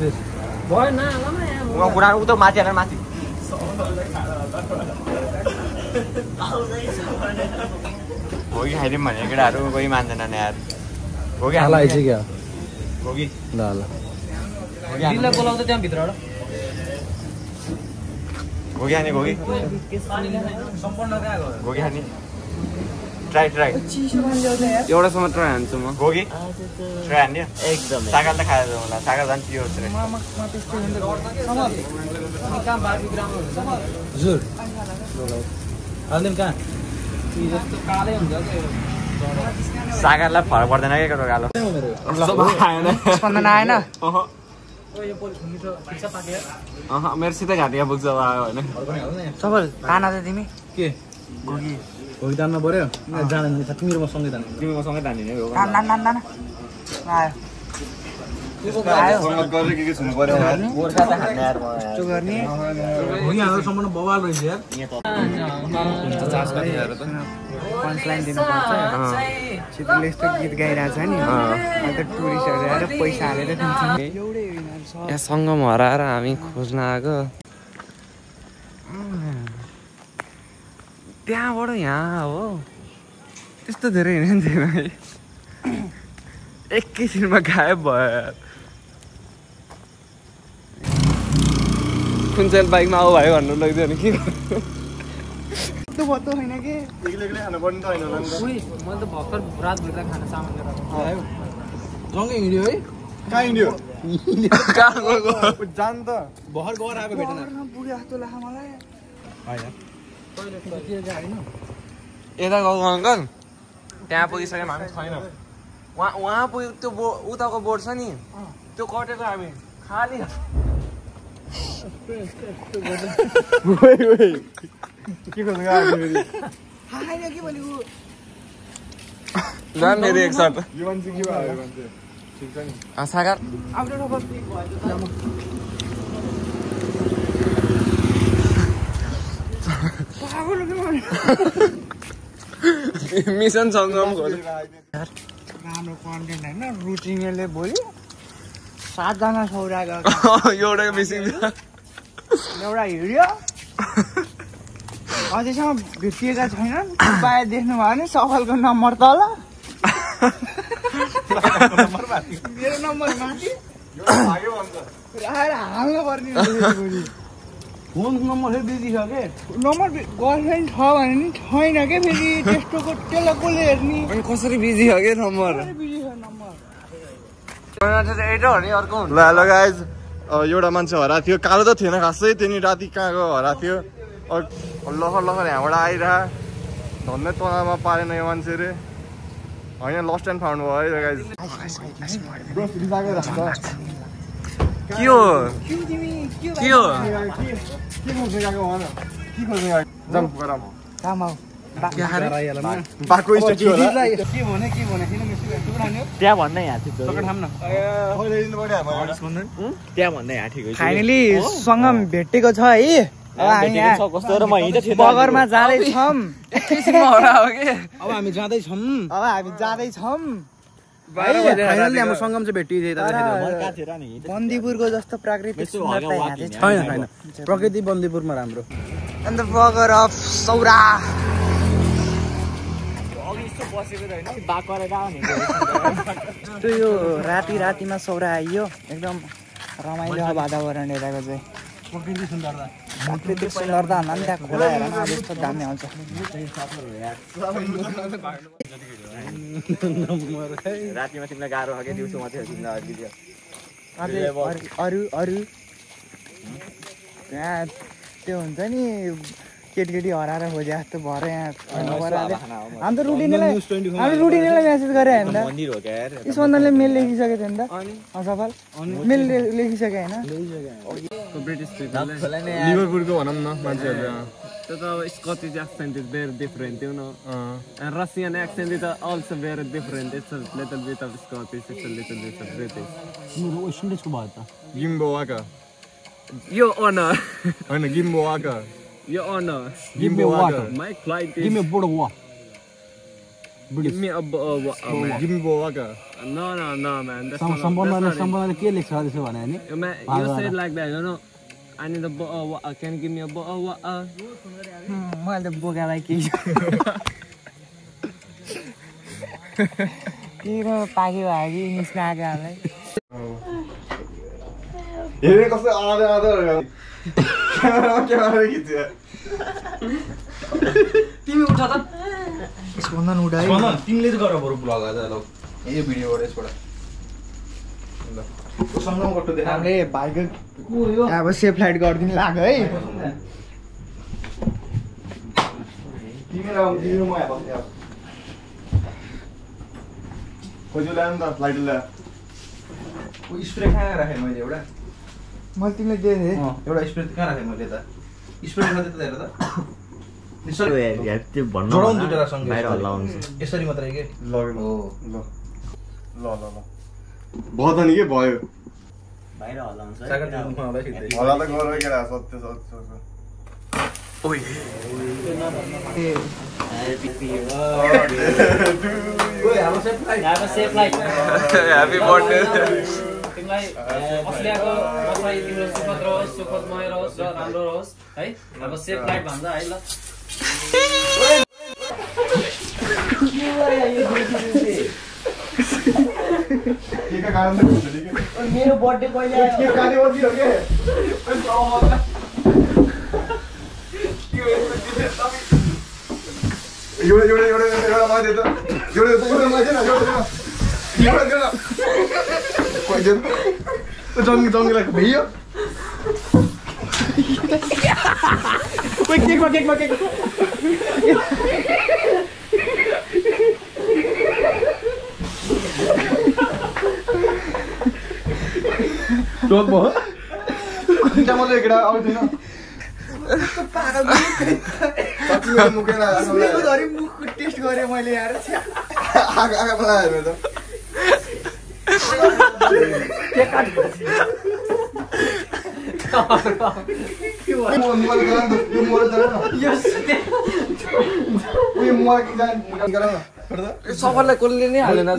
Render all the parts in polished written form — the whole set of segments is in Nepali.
भएन म कुरा उ त माथि आएर माथि भोगी खाइदिउँ भने केटाहरू कोही मान्दैनन् यार भोगी हालै चाहिँ क्या भोगी ल ल दिनलाई बोलाउँदा त्यहाँ भित्रबाट भोगी खाने भोगी भोगी खाने ट्राई एउटासम्म ट्राई हान्छु म भोगी ट्राई हान्ने एकदम सागर त खाएर होला सागर जान्छ यो हजुर हाल्दिउँ कहाँ कालै हुन्छ सागरलाई फरक पर्दैन क्या कस्तो गालो स्पन्दन आएन मेरो सिधै घाँटिया पुग्छ आयो होइन सबल खाना त तिमी के गोगी भोलि तान्नु पर्यो जाँदैन तिमी र म सँगै जाने तिमी मसँगै तान्ने हो आयो के छुनु पर्यो गोर्खा त खाने यार त्यो गर्ने भोगिहाल्नुसम्म बवाल रहेछ यार पन्चलाइन दिनुपर्छ चित्रले यस्तो गीत गाइरहेछ नि अन्त टुरिस्टहरू आएर पैसा हालेर दिन्छ यहाँ सङ्गम हराएर हामी खोज्न आएको त्यहाँबाट यहाँ हो त्यस्तो धेरै हिँड्नु थिएन है एकैछिनमा गायब भयो कुन चाहिँ बाइकमा आऊ भाइ भन्नु लगिदियो भने के त्यो भत्तो छैन कि एक्लै खानु पर्ने त होइन होला नि मैले त भर्खर रातभरि त खाना सामान लिएर सँगै हिँड्यो है कहाँ हिँड्यो कहाँ गएको जान त भर्खर गएर आएको भेटेन बुढी जस्तो लाग्छ मलाई यता गएको अङ्कल त्यहाँ पुगिसक्यो हामी छैन वहाँ पुग्यो त्यो उताको बोर्ड छ नि त्यो कटेको हामी खाली के गर्नु गएको मेरो एक सर्ट यो मान्छे के भयो मान्छे ठिक छ नि सागर मिसन सङ्गम राम्रो कन्टेन्ट होइन रुटिङले भोलि 7 जना सौरा गएको एउटा मिसिङ एउटा हिँड्यो अझैसम्म भेटिएका छैनन् बाहिर देख्नुभयो भने सफलको नम्बर तल मेरो नम्बर माथि आएर हाल्नु पर्ने फोन नम्बर फेरि बिजी छ के नम्बर गर्लफ्रेन्ड छ भने नि छैन क्या फेरि त्यस्तोको त्यसलाई कसले हेर्ने अनि कसरी बिजी हो कि नम्बर बिजी छ नम्बर ल ल गाइज एउटा मान्छे हराएको थियो कालो त थिएन खासै त्यहाँनि राति कहाँ गयो हराएको थियो लखर लखर यहाँबाट आइरह धन्दै तनामा पारेन यो मान्छे रे होइन लस्ट एन्ड फाउन्ड भयो है गाइज के हो के हो बाको स्ट्याच्यु होला त्यहाँ भन्दै यहाँ त्यहाँ भन्दा यहाँ ठिकै फाइनली सङ्गम भेटेको छ है अब हामी यहाँ बगरमा जाँदैछौँ अब हामी जाँदैछौँ फाइनली हाम्रो सङ्गम चाहिँ भेटियो बन्दीपुरको जस्तो प्राकृतिक सुन्दरता यहाँ चाहिँ छैन प्रकृति बन्दीपुरमा राम्रो अन्त बगर अफ सौरा यो रातिमा सौरा आइयो एकदम रमाइलो वातावरण हेरेको चाहिँ प्राकृतिक सुन्दरता भन्दा पनि त्यहाँ खोला हेर न यस्तो दामी आउँछ रातिमा तिमीलाई गाह्रो खायो दिउँसो मात्रै अरू यहाँ त्यो हुन्छ नि केटी हराएर खोजे जस्तो भएर यहाँ हाम्रो रुटिनलाई मेसेज गरे होइन स्पन्दनले मेल लेखिसकेको थियो नि त सफल मेल लेखिसक्यो होइन लिभरपुलको भनौँ न मान्छेहरू त्यो त Scottish accent is very different you know and Russian accent is also very different it's a little bit of Scottish it's a little bit of British सुन्दैछु भयो त गिम्बो वाका यो अनर होइन गिम्बो वाका यो अनर गिम्बो वाका my flight Give me a board of water. Give me a man. Give me Bowaka. No, man. That's not. सम्बन्धले के लेख्छ त्यसो भने नि Man, you said like that, you know. I need a can you give me a मैले त बोकालाई के पाक्यो भागी निस्किन आएको हामीलाई हेरे कस्तो आधा क्यामेरा खिच्यो तिमी उठ त स्पन्दन उडाइ तिमीले चाहिँ गर बरु ब्लग आज ल यो भिडियोबाट यसबाट ल सँगै गट्टु देखा हामीले भाइको अब सेफ लाइट गरिदिनु लाग्यो है तिमीलाई दिनु म यहाँ बस्ने अब खोज्यो ल्याउनु त लाइट ल्या स्प्रे कहाँ राखेँ मैले एउटा मैले तिमीलाई दिएँ एउटा स्प्रे कहाँ राखेँ मैले त स्प्रे मात्रै त हेर त जोडाउनु दुईटा सँगै बाहिर हल्ला हुन्छ यसरी मात्रै के लगेन हो ल भयो त नि के भयो बाहिर हल्ला हुन्छ सागर मुखमा होला सिधै होला त गरौ केटा सत्य ओइ ओइ हाम्रो सेफ लाइट Happy birthday. तिमीलाई अस्ट्रेलियाको बसाइ तिम्रो सुखद रहोस् सुखदमय रहोस् र राम्रो रहोस् है अब सेफ लाइट भन्छ है ल केका कारण त हुन्छ नि के मेरो बर्थडे कहिले आयो के काले बसी हो के एउटा माथि त एउटा माथि न एउटा कोही दिन जङ्गीलाई भइयो केकमा टोक भयो कुन्टा मात्रै केटा आउँदैन धरि मुखको टेस्ट गरेँ मैले यार आँखा बनायो त सबैलाई कसले नै हालेन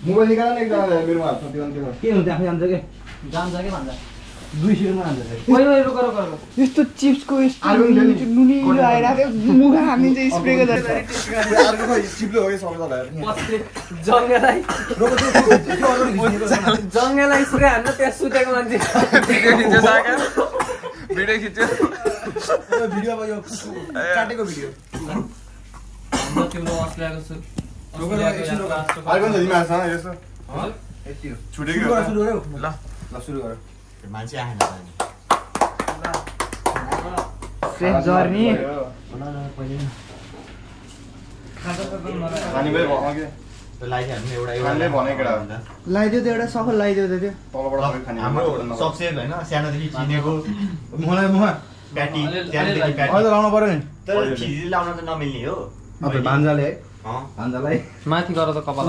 मोबाइल निकाल न एकजना मेरो हातमा त्यो के हुन्छ आफै जान्छ के जान्छ के भन्छ 200 मा जान्छ ओइ रुक यस्तो चिप्सको यस्तो नुनिलो आइरहेको थियो मुखमा हामी चाहिँ स्प्रे गर्दा अर्को खै चिप्लो हो कि सबैलाई जङ्गलाई स्प्रे हान्न त्यहाँ सुतेको मान्छे भिडियो खिच्यो भिडियो अब यो काटेको भिडियो तिम्रो अस्ट्रेलियाको अर्को छ दिमाग छ यसो यति हो छुटेको सुरु गरौ ल सुरु गर मान्छे आएन सेफ जर्नी खानी भाइ भयो के लगाइदियो त एउटा सफल लगाइदियो त त्यो तलबाट सबै खाने हाम्रो सक्सेस होइन सानोदेखि चिनेको मलाई प्याटी त्यहाँदेखि प्याटी अहिले लाउनु पर्यो नि तर खिजी लाउन त नमिल्ने हो अब भान्जाले है अँ भान्जालाई माथि गएर त कपाल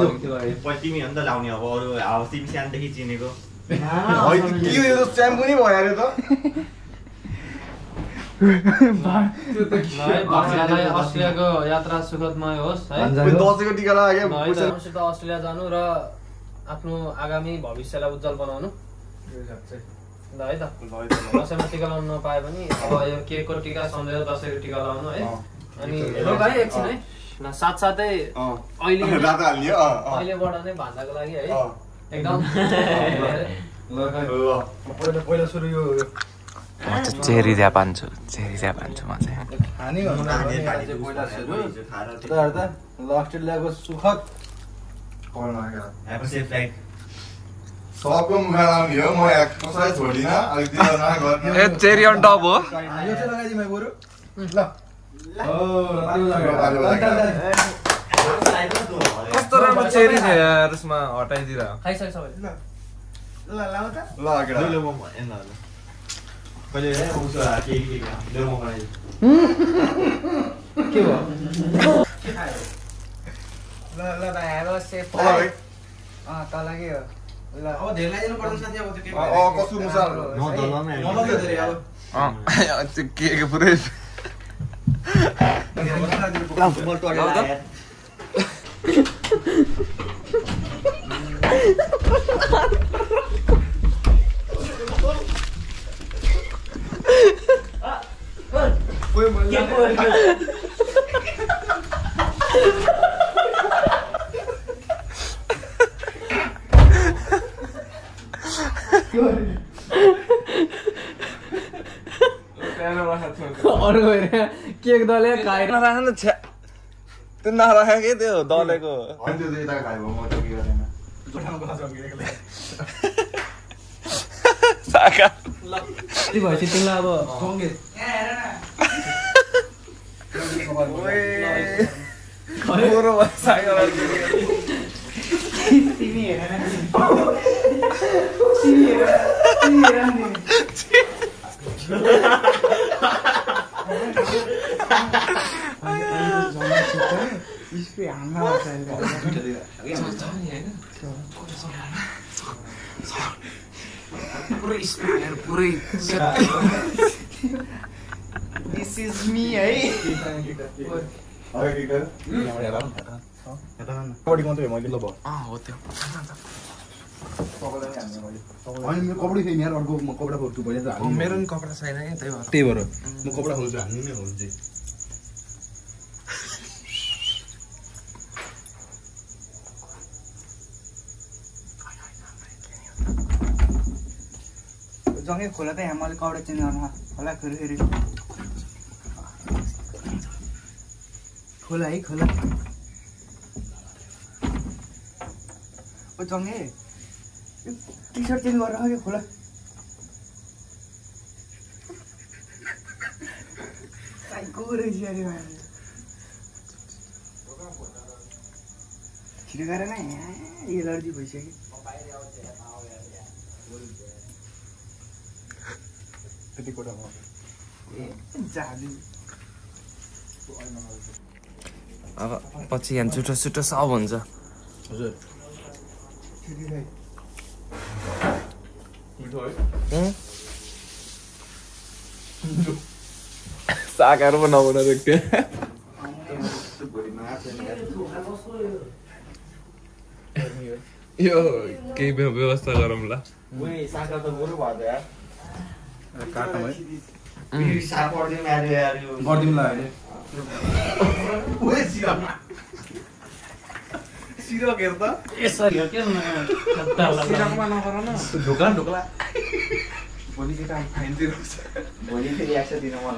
तिमी हो नि त लाउने अब अरू अब तिमी सानोदेखि चिनेको के यो च्याम्पू नि भयो अरे त अस्ट्रेलियाको यात्रा सुखदमय होस् है दसैँको टिका लाग्यो मसित अस्ट्रेलिया जानु र आफ्नो आगामी भविष्यलाई उज्जवल बनाउनु ल है त दसैँमा टिका लाउनु नपाए पनि अब यो केकको टिका सम्झेर दसैँको टिका लाउनु है अनि हेलो भाइ एकछिन है साथसाथै अहिलेबाट नै भान्जाको लागि है एकदम पहिला सुरु यो चेरी दिया पान्छु म चाहिँ खाने हो पहिला सुरु त ल अस्ट्रेलियाको सुखद सबको मुखा लाउने हो म कसैलाई छोडिदिन अलिक दिन ए चेरी अन टप हो यो चाहिँ लगाइदिउँ बरु ल कस्तो राम्रो चेरी छ यार यसमा हटाइदिरा खाइसके सबै ल लाउ त ल केटा के भयो ल भाइ हेलो सेफ तल है तल के हो ल अब धेरै लगाइदिनु पर्छ साथी अब त्यो कसु मुसा के पुरै अरू केक दले खाएर नराख्नु छ्या त्यो नराख के त्यो दलेको होइन त्यो यता खायो म त्यो के गर्दैन साका कति भएपछि तिमीलाई अब तिमी हेर नि इसको हान्न पुरै दिस इज मी है कबड्डी मात्रै मैले ल भयो हो त्यो होइन मेरो कपडा छैन यार अर्को म कपडा खोज्छु भने त मेरो नि कपडा छैन है त्यही भएर म कपडा खोज्छु हान्नु नै हुन्छ जङ्गे खोला त यहाँ मैले कपडा चेन्ज गर्न होला फेरि खोला है खोला ओ जङ्गे टी सर्ट चेन्ज गरेर कि खोला साइको रहेछ अरे छिटो गरेर न यहाँ एलर्जी भइसक्यो त्यति कोठा जादु अब पछि यहाँ जुठो सुठो सब हुन्छ हजुर साकाहरू पो नहुन देख्थ्यो यो केही व्यवस्था गरौँला काटौँ है गरिदिउँला गरिदिउँला अहिले सिरो हेर त ढोक्ला ढोक्ला भोलि फेरि एक्स दिन मन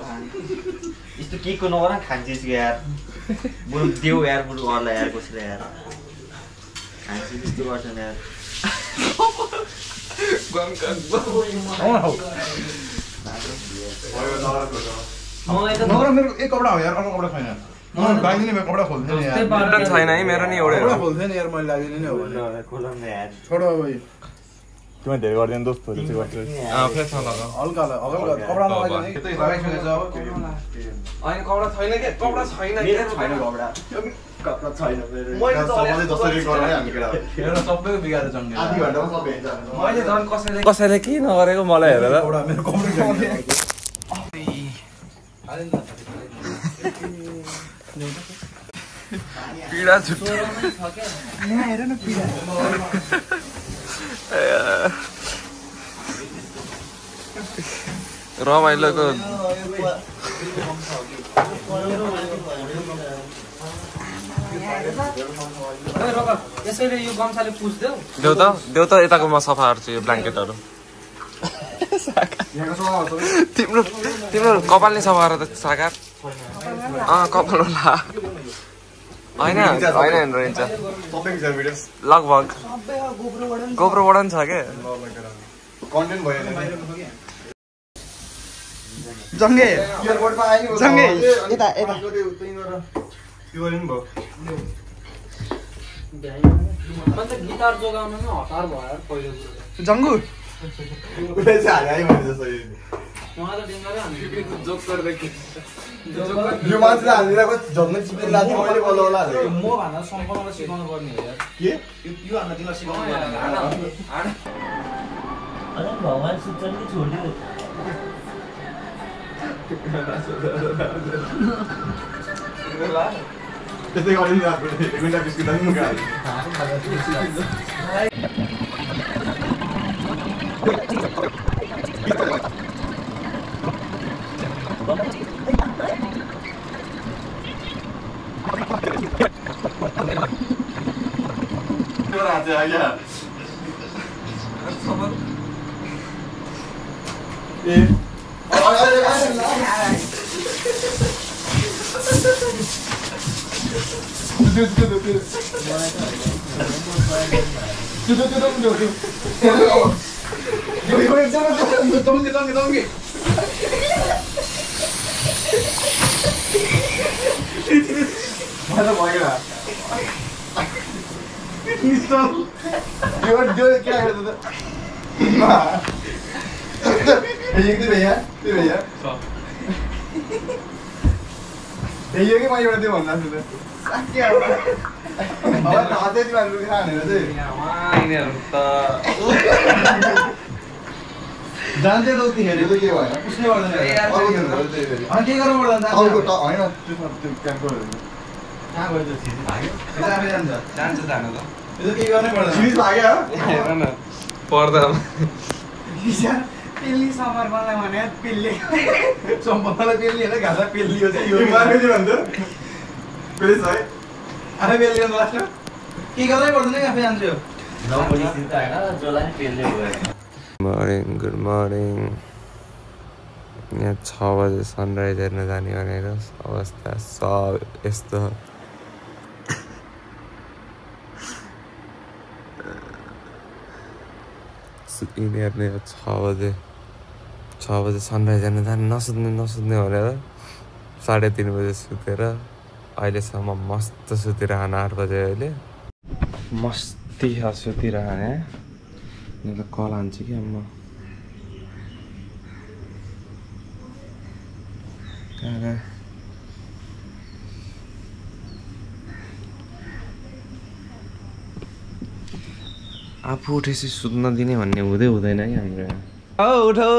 यस्तो के को नगर खान्छेस् यार बरु देऊ यार बरु अरूलाई यार कसैलाई यार खान्छ त्यस्तो गर्छन् यार नगर मेरो एक कपडा हो यार अर्को कपडा छैन लगाइदिने मेरो कपडा खोल्थेँ नि यार छैन है मेरो नि एउटै कपडा खोल्थेँ नि यार मैले लगाइदिने नै हो भने खोलाउँ न यार छोडो अब तिमी धेरै गर्दैन दोस्तहरू चाहिँ गर्छु फ्रेसमा लगा हल्का कपडा नलागिने त्यही लगाइसकेछ अब होइन कपडा छैन के कपडा छैन मेरो छैन कपडा छैन मेरो सबैले जसरी गरौँ है हामी केटा हेर सबैको बिगाएर जङ्गे आधी घन्टामा सबै हुन्छ मैले झन् कसैले के नगरेको मलाई हेरेर कपडा मेरो कपडा पीडा छुट्यो यहाँ हेर न पीडा रमाइलोको यसैले यो गम्छाले पुछ्देऊ देऊ त यताको म सफा गर्छु यो ब्ल्याङ्केटहरू तिम्रो कपाल नै सफा गर त साकार कपाल होला होइन रहन्छ लगभग गोप्रोबाट पनि छ के कन्टेन्ट भयो जङ्गे जङ्गे यता यता गिटार जोगाउनु नि हतार भयो पहिलो जङ्गु उहाँ त डेङ्गरै हान्नु जोक गर्दै यो मान्छेले हालिरहेको झन्नै चिपेर लाग्थ्यो मैले बोल्नु होला म भन्दा सम्पूर्णलाई सिकाउनु पर्ने हो यार के यो हान्न तिमीलाई सिकाउनु अरे भगवान सुत्छन् कि छोडिदियो त्यस्तै गऱ्यो नि रातको गुन्डा बिस्कुट पनि मुखा जान्थे त उति हेरेको के भएन पुस्ने गर्दैन अनि के गर्नु पर्दैन टाउको त हैन त्यो क्याम्पको कहाँ गयो त्यो सिज भाग्यो आफै जान्छ जानु त त्यो के गर्नै पर्दैन सिज भाग्यो हेर न पर्दा पेल्ली समर मलाई भने पेल्ली सम्पनालाई पेल्ली हैन घाँसा पेल्लियो चाहिँ यो मार्केटले भन्छ पेलिस है आफै पेल्लियो लास्ट के गर्नै पर्दैन आफै जान्छु गुड मर्निङ यहाँ 6 बजे सनराइज हेर्न जाने भनेर अवस्था सब यस्तो यिनीहरूले 6 बजे सनराइज हेर्न जाने नसुत्ने भनेर 3:30 बजे सुतेर अहिलेसम्म मस्त सुतिरहन 8 बजे अहिले मस्ती सुतिरहने नहीं तो कॉल आंची की अम्मा क्या आफू उठेपछि सुत्न दिने भन्ने हुँदैन है हाम्रो उठौ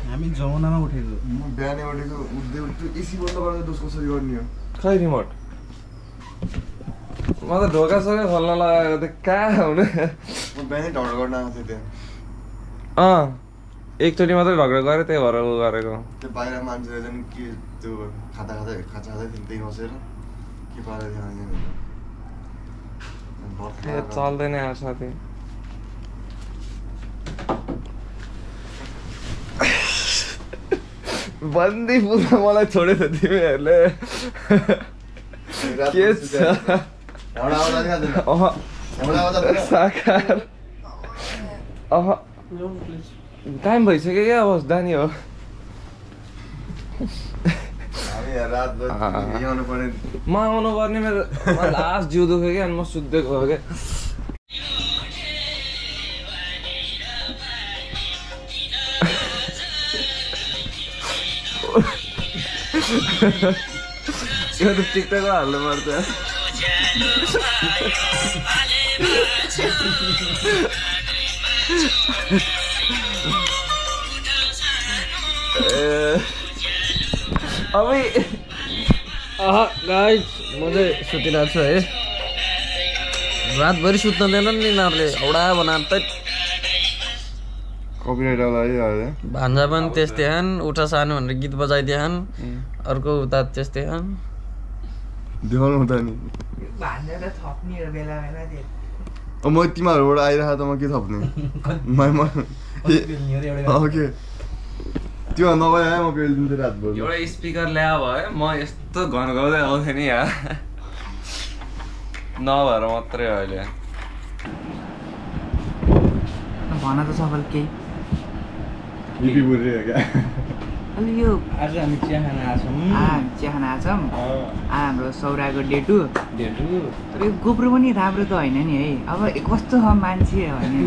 हामी जमानामा उठेको बिहानै उठेको उठ्दै एसी बन्द गरेर दोष कसरी गर्ने हो खै रिमोट म त ढोका सोका खोल्न लगाएको त कहाँ हुनु बिहानै ढगडा गर्न आएको थियो त्यहाँ एकचोटि मात्रै ढगडा गरेँ त्यही भएर उ गरेको त्यो बाहिर मान्छेले चाहिँ के त्यो खाजा खाँदै त्यही बसेर के पारेको थियो चल्दैन यार साथी बन्दी पुरा मलाई छोडेछ तिमीहरूले के छ साकार टाइम भइसक्यो क्या अब दानी हो म आउनु पर्ने मेरो लास्ट जिउ दुख्यो क्या अनि म सुत्दै गयो क्या यो त टिकटकमा हाल्नु पर्छ अबे गाइस म चाहिँ सुतिरहेको छु है रातभरि सुत्न दिएन नि यिनीहरूले औडा बनाएर त कपिराइट आउला है भान्जा पनि त्यस्तै हन् उठा सानो भनेर गीत बजाइदिएन अर्को उता त्यस्तै हन् देखाउनु हुँदा नि भान्जाले थप्ने बेला बेला दे म तिमीहरूबाट आइरहेको त म के थप्ने ओके त्यो नभए आए म पेलिदिन्छु रातभर एउटा स्पिकर ल्याए भयो म यस्तो घनगाउँदै आउँथेँ नि यहाँ नभएर मात्रै अहिले भन त सफल केही अलि यो आज हामी चिया खान आछौँ चिया खान आछौँ हाम्रो सौराको डेटु तर यो गोप्रो पनि राम्रो त होइन नि है अब कस्तो छ मान्छे भने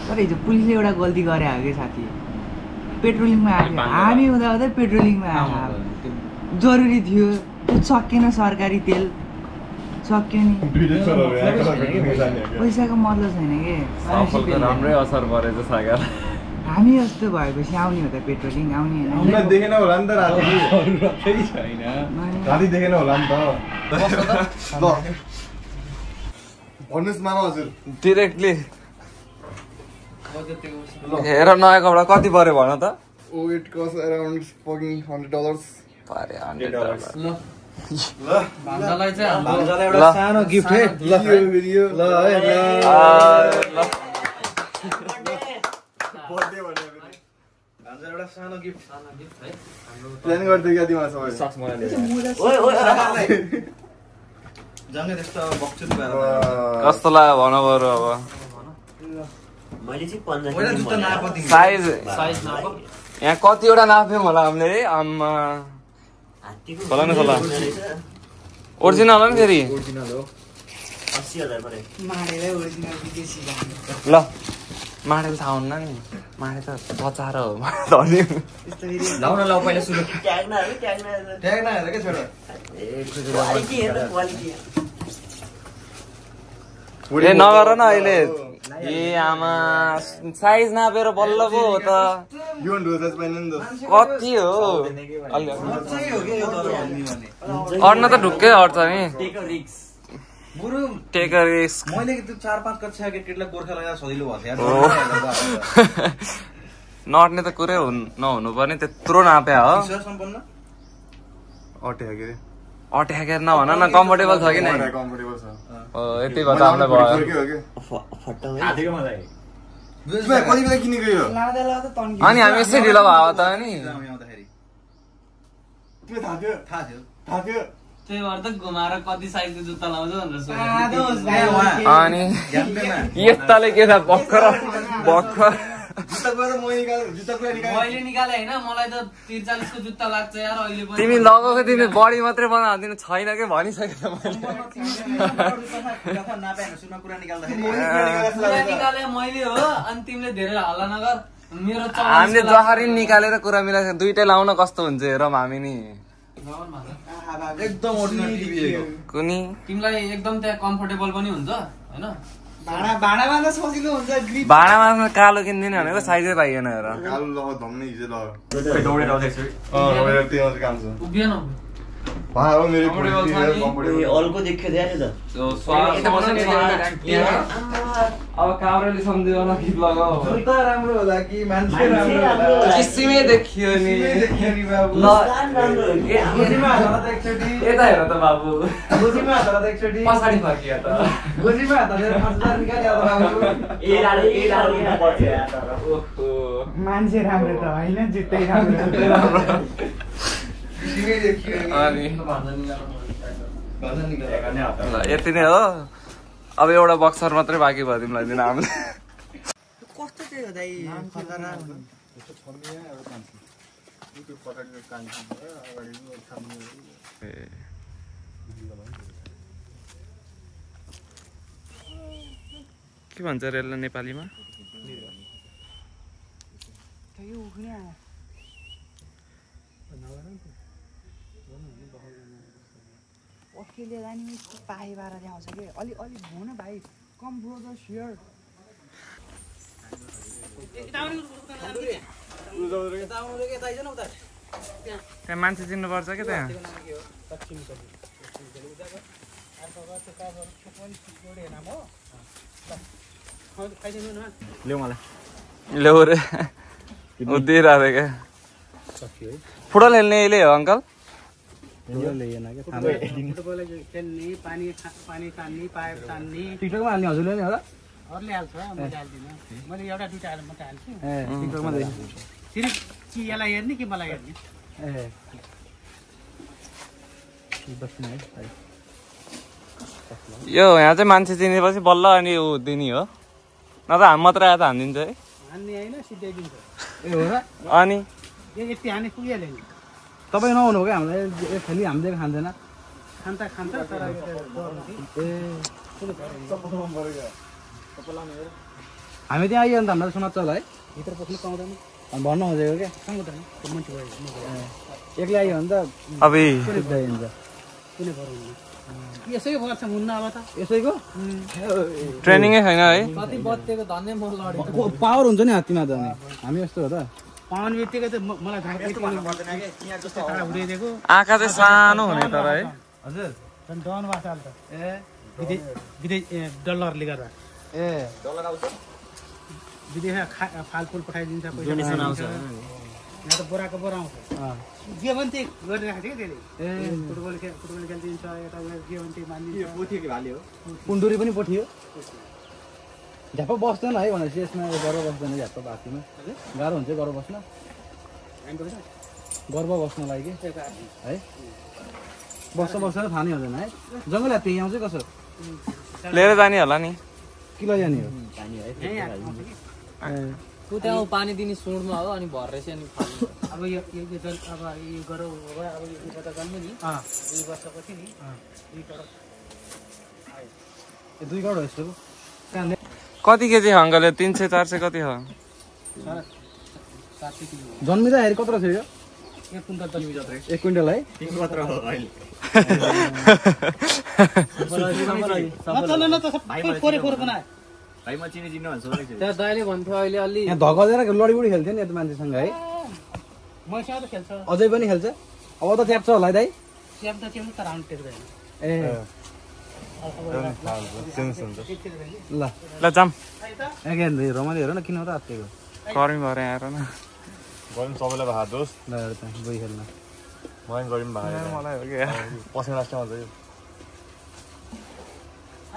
तर हिजो पुलिसले एउटा गल्ती गरे हो कि साथी पेट्रोलिङमा आयो हामी हुँदा हुँदै पेट्रोलिङमा आयो जरुरी थियो त्यो सकिएन सरकारी तेल सक्यो नि पैसाको मतलब छैन कि राम्रै असर परेछ सागर हामी जस्तो भएपछि आउने हो त पेट्रोलिङ आउने हामीलाई देखेन होला नि त राति राति देखेन होला नि त ल भन्नुहोस् मामा हजुर डिरेक्टली हेर नयाँ कपडा कति पर्यो भन त इट कस्ट अराउन्ड fucking $100 पारे $100 ल भान्जालाई चाहिँ भान्जालाई एउटा सानो गिफ्ट है ल भिडियो ल है ल बर्थडे भन्ने भान्जा एउटा सानो गिफ्ट है हाम्रो प्लान गर्दै क्या दिमा सबै ओइ ओइ जङ्गे त्यस्तो बक्छु भएर कस्तो लाग्यो भन बरु अब मैले चाहिँ पन्जा पहिला जुत्ता नाप दिनु साइज साइज नाप यहाँ कतिवटा नाप्यौँ होला हामीले आम्मा हात्तीको खोला न खोला ओरिजिनल हो नि फेरि ओरिजिनल हो 80,000 परे माडेरै ओरिजिनल विदेशी ल माडेल थाहा हुन्न नि माडे त बचाएर हो धनी लाउन लाउ पहिला सुरु ट्याग नहाल्नु ट्याग नहेर के छोरा क्वालिटी हेर्नु क्वालिटी ए नगर न अहिले ए आमा साइज नापेर बल्ल पो हो त यो ड्रेसेस पहिन नि त कति हो चाहिँ हो के यो तर भन्ने भने अड्न त ढुक्कै अट्छ नि टेक अ रिस्क बरु टेकर रिस्क मैले त्यो 4-5 कक्षा केटीलाई गोर्खा लगाएर सजिलो भएको यार नअट्ने त कुरै नहुनु पर्ने त्यत्रो नाप्या हो सम्पन्न अटे के रे अट्याकेर नभन न कम्फर्टेबल छ कि नै कम्फर्टेबल छ यति भयो त हामीलाई भयो के हो के फट्टा हातेको मलाई कति बेला किनेको यो लाउँदा लाउँदा तन्की अनि हामी यसै ढिलो भयो त नि आउँदाखेरि तिमीलाई थाहा थियो थाहा थियो त्यही भएर त घुमाएर कति साइजको जुत्ता लाउँछ भनेर अनि सोचेँ यस्ताले के छ भर्खर जुत्ता गएर म जुत्ता कुरा निकाले मैले निकाले हैन मलाई त 43 को जुत्ता लाग्छ यार अहिले पनि तिमी लगाएको तिमी बडी मात्रै बनाइदिनु छैन के भनिसके त मैले निकाले मैले हो अनि तिमीले धेरै हल्ला नगर मेरो हामीले जसरी निकालेर कुरा मिलाएको दुइटै लाउन कस्तो हुन्छ हेरौँ हामी नि एकदम ओरिजिनल टिभी कुनी तिमीलाई एकदम त्यहाँ कम्फर्टेबल पनि हुन्छ हैन भाडा बाँध्दा सजिलो हुन्छ ग्रिप भाँडामा कालो किन्दिनँ भनेको साइजै पाइएन हेर कालो लग धम्ने हिजो लग दौडेर आउँदैछ मेरो त्यो मात्रै काम छ उभिएन भा हो मेरो ए अल्को देख्यो त्यहाँ नि त अब काब्राले सम्झियो न गीत लगाऊ जुत्ता राम्रो होला कि मान्छे राम्रो होला किसिमै देखियो नि देखियो नि बाबु ल गोजीमा हालेर त एकचोटी यता हेर त बाबु गोजीमा हालेर त एकचोटी पछाडि फर्कियो त गोजीमा हालेर 5000 निकाल्यो बाबु ए लाले पर्छ यार तर ओहो मान्छे राम्रो त होइन जुत्तै राम्रो किसिमै देखियो अनि भन्न निकाल्यो ल यति नै हो अब एउटा बक्सर मात्रै बाँकी भयो तिमीलाई दिन हामीले कस्तो चाहिँ हो दाइ खतरनाक के भन्छ रेललाई नेपालीमा अस्ट्रेलिया जाने पाए बाह्र चाहिँ आउँछ कि अलि अलि भन भाइ कम ब्रोदर हियर त्यहाँ मान्छे चिन्नुपर्छ क्या त्यहाँ ल्याउ रे उधिरहेको क्या फुटबल खेल्ने यहीले हो अङ्कल टिकटकमा हाल्ने हजुरले नि होला अरूले हाल्छ मैले हाल्दिनँ मैले एउटा दुइटा हालेर मात्रै हाल्छु टिकटकमा फेरि कि यसलाई हेर्ने कि मलाई हेर्ने यो यहाँ चाहिँ मान्छे चिनेपछि बल्ल अनि ऊ दिने हो न त हामी मात्रै आएर त हानिदिन्छ है हान्ने होइन सिध्याइदिन्छ अनि यति हाने पुगिहाल्यो नि तपाईँ नहुनु हो क्या हामीलाई खालि हामीले खाँदैन खान्छ तर हामी त्यहाँ आइयो भने त हामीलाई सुनाउँछ होला है भित्र पस्नु पाउँदैन भन्नु खोजेको क्या सँगै मान्छे एक्लै आइयो भने त अबे हुन्छ कुनै यसैको पर्छ मुन्ना अब त यसैको ट्रेनिङै छैन है कति बत्तेको धन्ने म लडेको पावर हुन्छ नि हात्तीमा त अनि हामी यस्तो हो त पाउने बित्तिकै त मलाई उडिदिएको आँखा चाहिँ सानो हुने तर है हजुर झन् डन बासाल त विदेश डलरले गर्दा डलर आउँछ विदेश फालफुल पठाइदिन्छ डोनेसन आउँछ यहाँ त बोराको बोरा आउँछ गेवन्ती गरिरहेको थियो त्यसले फुटबल खेलिदिन्छ यता गेवन्ती मानिदिन्छ पोथिएको भाले हो कुण्डुरी पनि पठियो झ्याप्प बस्दैन है भनेपछि यसमा गर्व बस्दैन झ्याप्प बाँकीमा गाह्रो हुन्छ गर्व बस्न गर्व बस्नलाई कि है बस्छ थाहा नै हुँदैन है जङ्गल हात्ती आउँछ कसो लिएर जाने होला नि किलो जाने हो त्यहाँ पानी दिने सुँडमा हो अनि भर्रे चाहिँ अनि अब यो गरौँ अब यो त जन्म्यो नि 2 वर्षपछि नि 2 करोड हो यस्तो कति केजी हो अङ्कल 300-400 कति हो जन्मिँदाखेरि कत्रो थियो यो 1 क्विन्टल है 3 मात्र हो अहिले भाइ म चिनी चिन्नु भन्छ त्यहाँ दाइले भन्थ्यो अहिले अलि यहाँ धगजेर लडीबुडी खेल्थ्यो नि यता मान्छेसँग है मैसँग त खेल्छ अझै पनि खेल्छ अब त च्याप्छ होला है दाइ च्याप त च्याप्नु तर राउन्ड टेक्दैन ए ल ल जाम एगेन रमाइलो हेर न किन त आत्तेको गरौँ भरे आएर न गरौँ सबैलाई भात होस् ल हेर त गइ खेल्न मलाई गरौँ भात मलाई हो कि पसिना लास्टमा आउँछ यो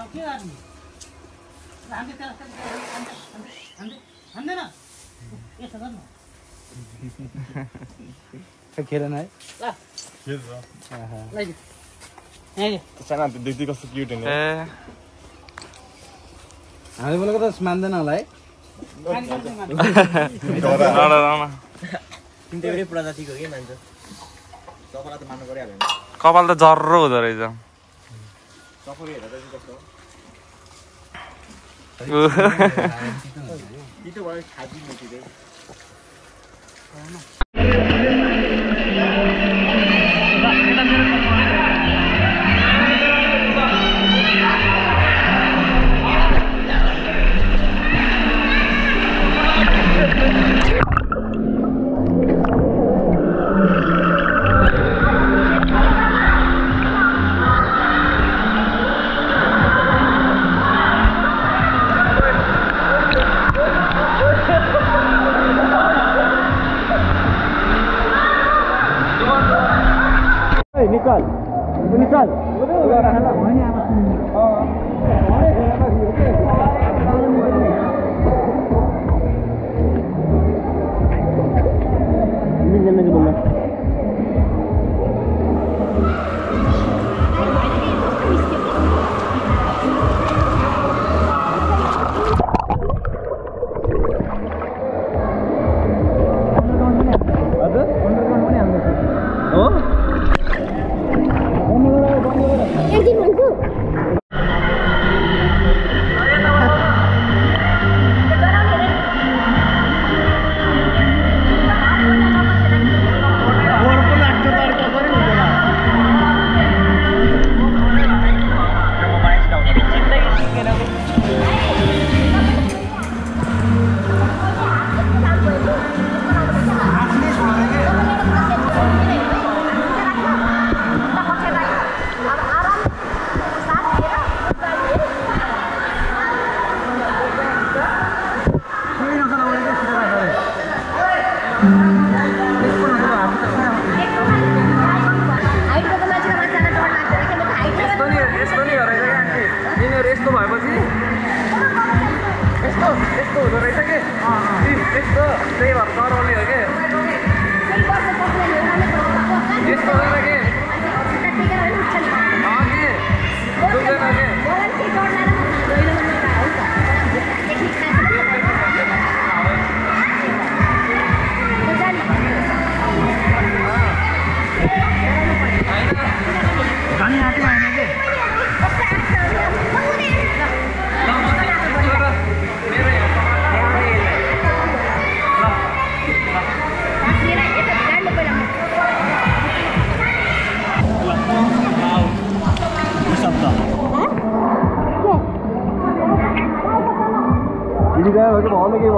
अब के गर्ने खेलेन है साना देख्दै कस्तो क्युट हुने हामी बोलेको त मान्दैन होला है तिमीले एउटै प्रजातिको के मान्छ तपाईँलाई त मान्नु परिहाल्यो नि कपाल त जर्रो हुँदो रहेछ सफर हेरेर चाहिँ कस्तो तितो भयो खाँदी मेटिँदै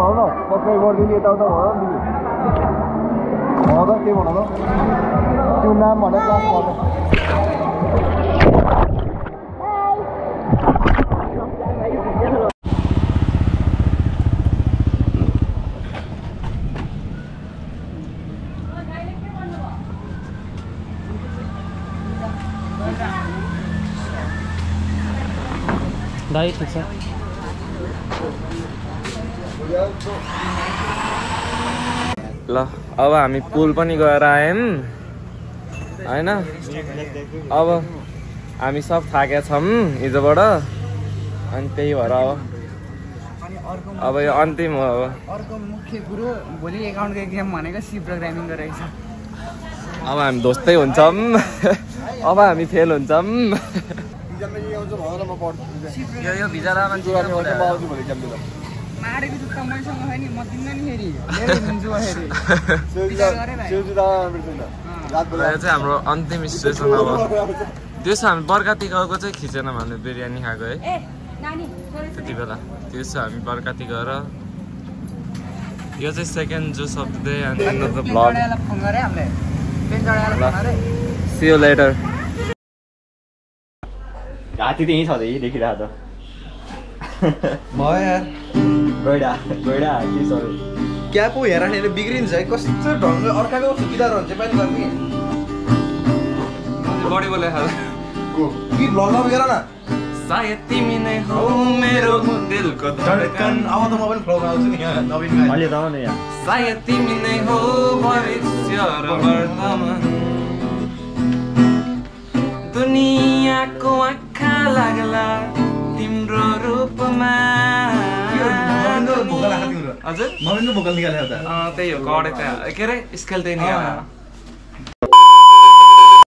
भन न सब्सक्राइब गरिदिनु यताउता भन न त के भन त त्यो नाम भनेर क्लास गर्नु दाइ ठिक छ ल अब हामी पुल पनि गएर आयौँ होइन अब हामी सब थाकेका छौँ हिजोबाट अनि त्यही भएर अब यो अन्तिम हो अर्को मुख्य कुरो भोलि एकाउन्टको एक्जाम भनेको सी प्रोग्रामिङ रहेछ अब हामी दोस्तै हुन्छौँ अब हामी फेल हुन्छौँ यो भिजाला मान्छे मारेको जुत्ता मैसँग छ नि म दिन्न नि फेरि दिन्छु फेरि यो चाहिँ हाम्रो अन्तिम स्टेसन अब त्यो चाहिँ हामी बरकाती गएको चाहिँ खिचेन भने बिरयानी खाएको है त्यति बेला त्यो चाहिँ हामी बरकाती गएर यो चाहिँ second juice of the day and end of the blog see you later हात्ती त्यहीँ छ देखिरहेको त भयो यार गैडा हात्ती सबै क्या पो हेर बिग्रिन्छ है कस्तो ढङ्ग अर्काको सुविधा रहन्छ पनि गर्ने बडी बोले कि भ्लगमा हेर न सायद तिमी नै हौ मेरो दिलको धडकन अब त म पनि भ्लगमा आउँछु नि यहाँ नवीन भाइ अहिले त नि यहाँ सायद तिमी नै हौ भविष्य र वर्तमान दुनियाँको आँखा लाग्ला तिम्रो रूपमा भोकल आएको तिम्रो हजुर नवीनको भोकल निकालेको त त्यही हो कडे त्यहाँ के अरे स्केल त्यही निकाल्नु